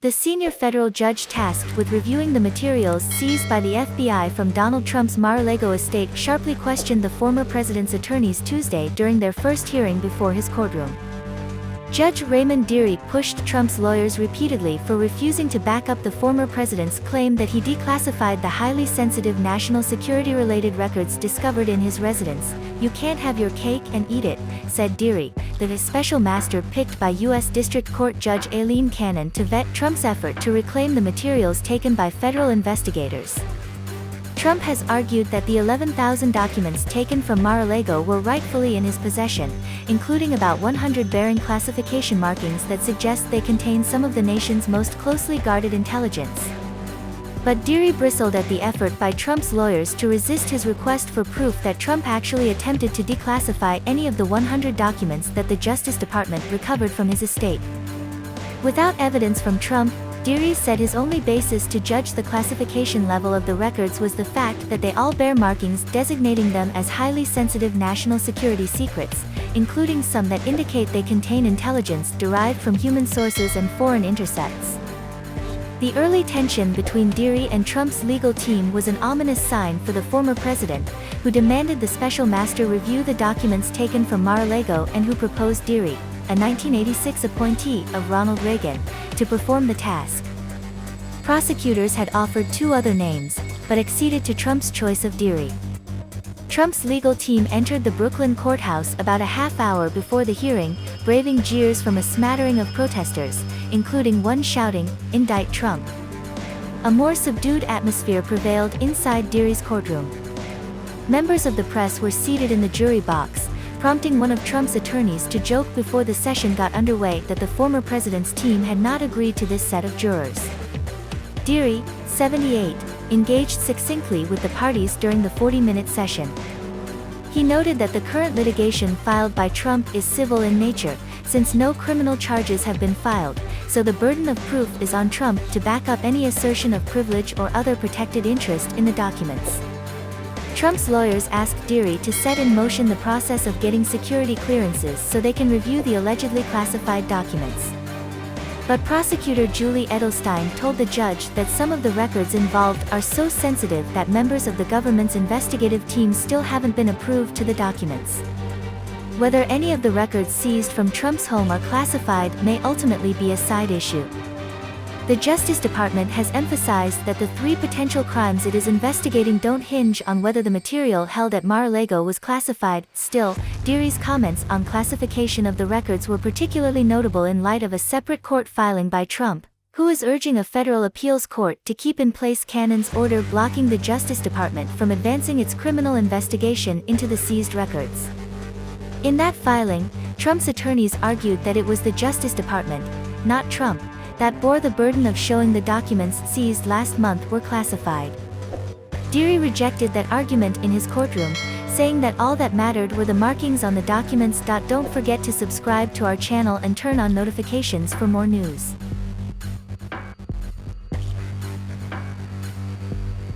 The senior federal judge tasked with reviewing the materials seized by the FBI from Donald Trump's Mar-a-Lago estate sharply questioned the former president's attorneys Tuesday during their first hearing before his courtroom. Judge Raymond Dearie pushed Trump's lawyers repeatedly for refusing to back up the former president's claim that he declassified the highly sensitive national security-related records discovered in his residence. "You can't have your cake and eat it," said Dearie, the special master picked by U.S. District Court Judge Aileen Cannon to vet Trump's effort to reclaim the materials taken by federal investigators. Trump has argued that the 11,000 documents taken from Mar-a-Lago were rightfully in his possession, including about 100 bearing classification markings that suggest they contain some of the nation's most closely guarded intelligence. But Dearie bristled at the effort by Trump's lawyers to resist his request for proof that Trump actually attempted to declassify any of the 100 documents that the Justice Department recovered from his estate. Without evidence from Trump, Dearie said his only basis to judge the classification level of the records was the fact that they all bear markings designating them as highly sensitive national security secrets, including some that indicate they contain intelligence derived from human sources and foreign intercepts. The early tension between Dearie and Trump's legal team was an ominous sign for the former president, who demanded the special master review the documents taken from Mar-a-Lago and who proposed Dearie, a 1986 appointee of Ronald Reagan, to perform the task. Prosecutors had offered two other names, but acceded to Trump's choice of Dearie. Trump's legal team entered the Brooklyn courthouse about a half hour before the hearing, braving jeers from a smattering of protesters, including one shouting, "Indict Trump." A more subdued atmosphere prevailed inside Dearie's courtroom. Members of the press were seated in the jury box, prompting one of Trump's attorneys to joke before the session got underway that the former president's team had not agreed to this set of jurors. Dearie, 78, engaged succinctly with the parties during the 40-minute session. He noted that the current litigation filed by Trump is civil in nature, since no criminal charges have been filed, so the burden of proof is on Trump to back up any assertion of privilege or other protected interest in the documents. Trump's lawyers asked Dearie to set in motion the process of getting security clearances so they can review the allegedly classified documents. But prosecutor Julie Edelstein told the judge that some of the records involved are so sensitive that members of the government's investigative team still haven't been approved to the documents. Whether any of the records seized from Trump's home are classified may ultimately be a side issue. The Justice Department has emphasized that the three potential crimes it is investigating don't hinge on whether the material held at Mar-a-Lago was classified. Still, Dearie's comments on classification of the records were particularly notable in light of a separate court filing by Trump, who is urging a federal appeals court to keep in place Cannon's order blocking the Justice Department from advancing its criminal investigation into the seized records. In that filing, Trump's attorneys argued that it was the Justice Department, not Trump, that bore the burden of showing the documents seized last month were classified. Dearie rejected that argument in his courtroom, saying that all that mattered were the markings on the documents. Don't forget to subscribe to our channel and turn on notifications for more news.